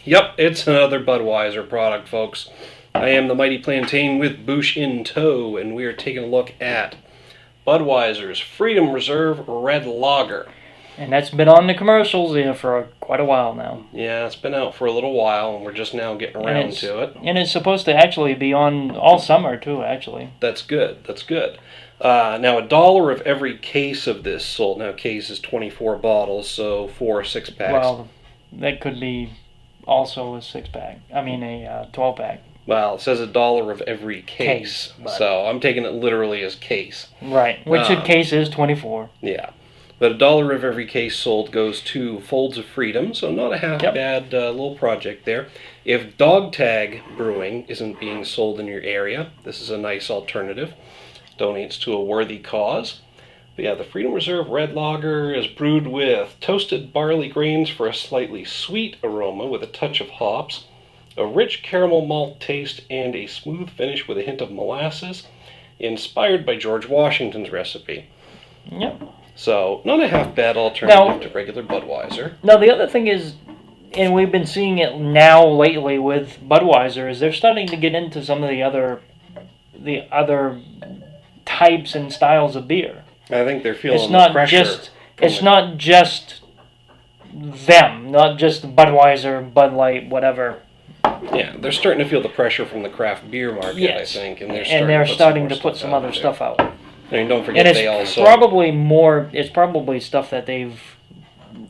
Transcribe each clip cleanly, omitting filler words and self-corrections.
Yep, it's another Budweiser product, folks. I am the Mighty Plantain with Boosh in tow, and we are taking a look at Budweiser's Freedom Reserve Red Lager. And that's been on the commercials for quite a while now. Yeah, it's been out for a little while, and we're just now getting around to it. And it's supposed to actually be on all summer, too, actually. That's good. That's good. Now, $1 of every case of this sold. Now, case is 24 bottles, so 4 6-packs. Well, that could be also a 6-pack. I mean, a 12-pack. Well, it says $1 of every case, so I'm taking it literally as case. Right, which a case is 24. Yeah, but $1 of every case sold goes to Folds of Freedom, so not a half-bad little project there. If Dog Tag Brewing isn't being sold in your area, this is a nice alternative. Donates to a worthy cause. But yeah, the Freedom Reserve Red Lager is brewed with toasted barley grains for a slightly sweet aroma with a touch of hops, a rich caramel malt taste, and a smooth finish with a hint of molasses, inspired by George Washington's recipe. Yep. So, not a half-bad alternative to regular Budweiser. Now, the other thing is, and we've been seeing it now lately with Budweiser, is they're starting to get into some of the other types and styles of beer. I think they're feeling the pressure. It's not just them, not just Budweiser, Bud Light, whatever. Yeah, they're starting to feel the pressure from the craft beer market, yes. I think. And they're starting to put some other stuff out. I mean, don't forget they also... It's probably stuff that they've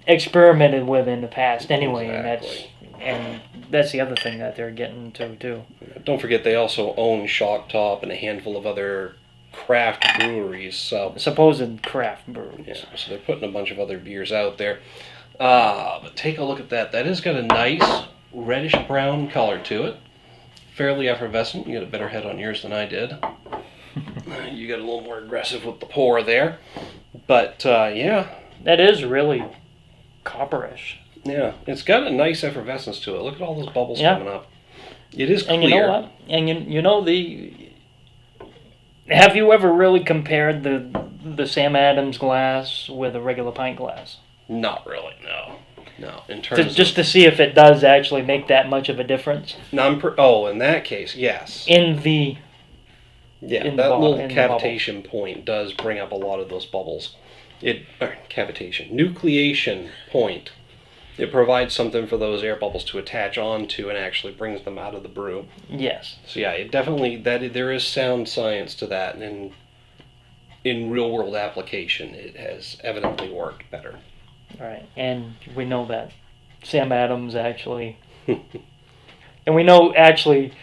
experimented with in the past anyway, exactly. and that's the other thing that they're getting to, too. Don't forget they also own Shock Top and a handful of other craft breweries, so... Supposed craft breweries. Yeah, so they're putting a bunch of other beers out there. But take a look at that. That has got a nice reddish-brown color to it. Fairly effervescent. You got a better head on yours than I did. You got a little more aggressive with the pour there. But, yeah. That is really copperish. Yeah, it's got a nice effervescence to it. Look at all those bubbles coming up. It is clear. And you know what? And you know have you ever really compared the Sam Adams glass with a regular pint glass? Not really, no. No, in terms just to see if it does actually make that much of a difference. In that case, yes. That little cavitation point does bring up a lot of those bubbles. Nucleation point. It provides something for those air bubbles to attach onto and actually brings them out of the brew. Yes. So yeah, it definitely there is sound science to that, and in real world application, it has evidently worked better. Right, and we know that Sam Adams actually, and we know actually,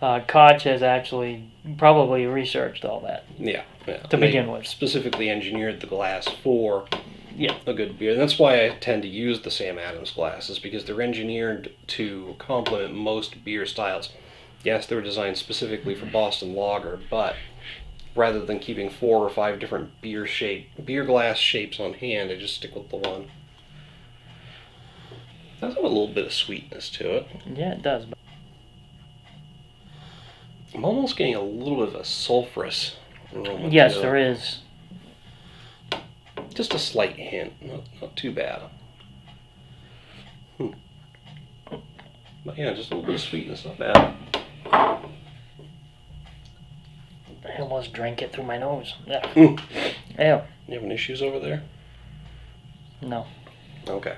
Koch has actually probably researched all that. Yeah. To begin with, specifically engineered the glass for a good beer, and that's why I tend to use the Sam Adams glasses, because they're engineered to complement most beer styles. Yes, they were designed specifically for Boston Lager, but rather than keeping 4 or 5 different beer glass shapes on hand, I just stick with the one. It does have a little bit of sweetness to it. Yeah, it does. I'm almost getting a little bit of a sulfurous aroma. Yes, there is. Just a slight hint, not too bad. But yeah, just a little bit of sweetness, not bad. I almost drank it through my nose. Yeah. Yeah. You having issues over there? No. Okay.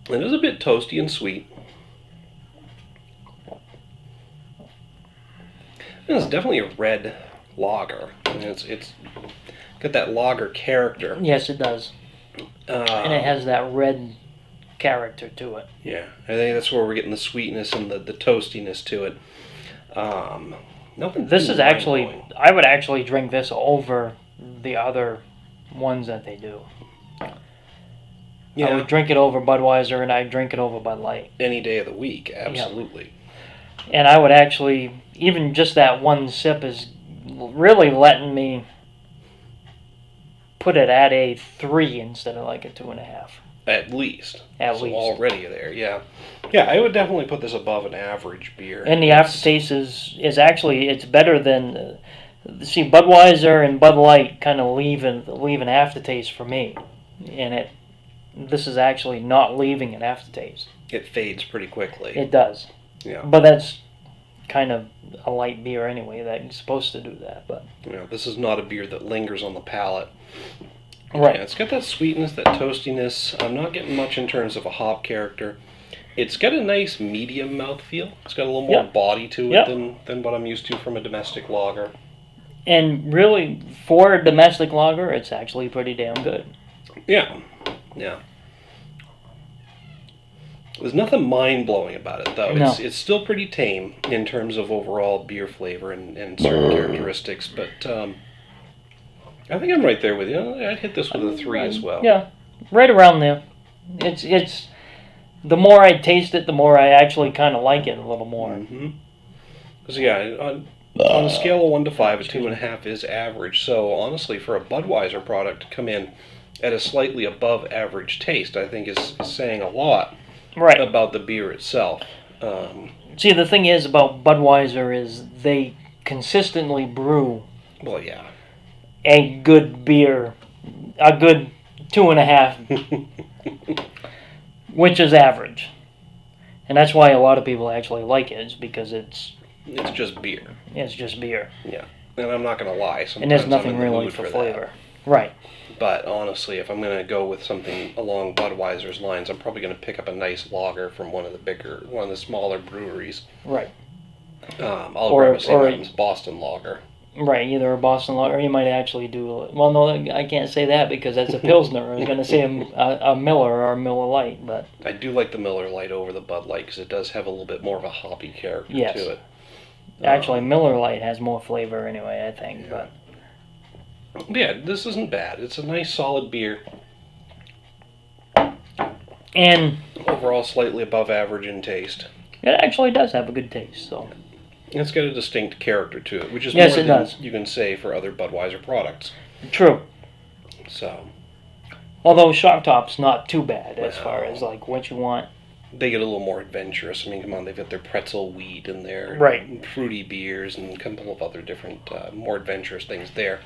It is a bit toasty and sweet. And it's definitely a red lager. I mean, it's got that lager character. Yes, it does. And it has that red character to it. Yeah, I think that's where we're getting the sweetness and the toastiness to it. This is actually, I would actually drink this over the other ones that they do. Yeah. I would drink it over Budweiser, and I'd drink it over Bud Light. Any day of the week, absolutely. Yep. And I would actually, even just that one sip is really letting me put it at a 3 instead of like a 2.5. At least. At least. Already there, yeah. Yeah, I would definitely put this above an average beer. And the aftertaste is actually, it's better than, see, Budweiser and Bud Light kind of leave an aftertaste for me. And this is actually not leaving an aftertaste. It fades pretty quickly. It does. Yeah. But that's kind of a light beer anyway. That's supposed to do that. But this is not a beer that lingers on the palate. Right. Yeah, it's got that sweetness, that toastiness. I'm not getting much in terms of a hop character. It's got a nice medium mouthfeel. It's got a little more body to it than what I'm used to from a domestic lager. And really, for a domestic lager, it's actually pretty damn good. Yeah. Yeah. There's nothing mind-blowing about it, though. No. It's still pretty tame in terms of overall beer flavor and certain characteristics, but I think I'm right there with you. I'd hit this with a 3 as well. Yeah, right around there. It's the more I taste it, the more I actually kind of like it a little more. Because on a scale of 1 to 5, a 2.5 is average. So honestly, for a Budweiser product to come in at a slightly above average taste, I think is saying a lot about the beer itself. See, the thing is about Budweiser is they consistently brew. Well, yeah. A good beer, a good 2.5, which is average, and that's why a lot of people actually like it. Is because it's just beer. It's just beer. Yeah, and I'm not gonna lie. Sometimes and there's nothing I'm in the really mood for that. flavor, right? But honestly, if I'm gonna go with something along Budweiser's lines, I'm probably gonna pick up a nice lager from one of the smaller breweries. Right. I'll grab a Sam Adams Boston lager. Right, either a Boston lager, or you might actually do. Well, no, I can't say that because that's a Pilsner. I was going to say a Miller or a Miller Lite, but I do like the Miller Lite over the Bud Light because it does have a little bit more of a hoppy character to it. Actually, Miller Lite has more flavor anyway, I think. Yeah. But yeah, this isn't bad. It's a nice, solid beer, and overall slightly above average in taste. It actually does have a good taste, so. It's got a distinct character to it, which is yes, more it than does. You can say for other Budweiser products. True. So, although Shock Top's not too bad as far as like what you want. They get a little more adventurous. I mean, come on, they've got their pretzel wheat and their fruity beers and a couple of other different, more adventurous things there.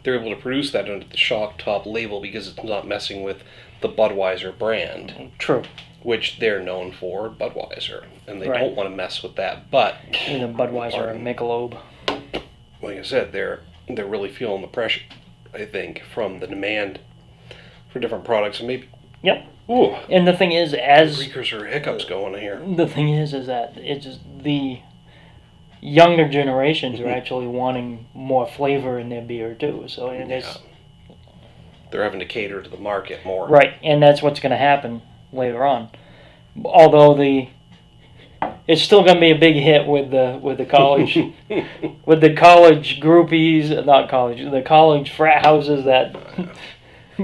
They're able to produce that under the Shock Top label because it's not messing with the Budweiser brand. True. Which they're known for, Budweiser, and they don't want to mess with that. But either Budweiser or Michelob. Like I said, they're really feeling the pressure, I think, from the demand for different products, and maybe. Yep. Ooh. And the thing is, as precursor hiccups going here. The thing is that it's just the younger generations are actually wanting more flavor in their beer too. So it's they're having to cater to the market more. Right, and that's what's going to happen later on. Although it's still going to be a big hit with the college with the college groupies, not college, the college frat houses that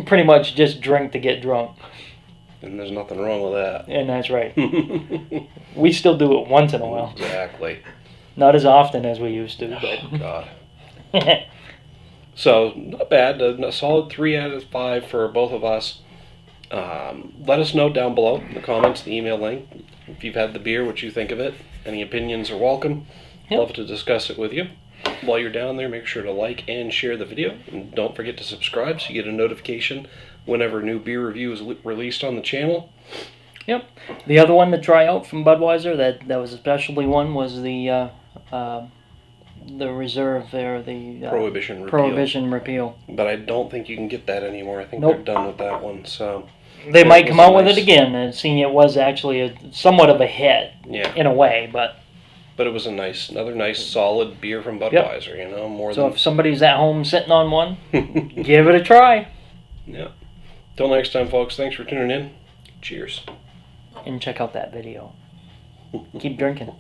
pretty much just drink to get drunk. And there's nothing wrong with that. And that's right. We still do it once in a while. Exactly. Not as often as we used to, but oh God. So not bad. A solid 3 out of 5 for both of us. Let us know down below in the comments, the email link, if you've had the beer, what you think of it. Any opinions are welcome. Love to discuss it with you. While you're down there, make sure to like and share the video. And don't forget to subscribe so you get a notification whenever a new beer review is released on the channel. Yep. The other one to try out from Budweiser, that was especially one, was the reserve there, the Prohibition Repeal. But I don't think you can get that anymore. I think they're done with that one. So they might come out with it again. And seeing it was actually somewhat of a hit, in a way, but it was another nice solid beer from Budweiser. You know, so if somebody's at home sitting on one, give it a try. Yeah. Till next time, folks. Thanks for tuning in. Cheers. And check out that video. Keep drinking.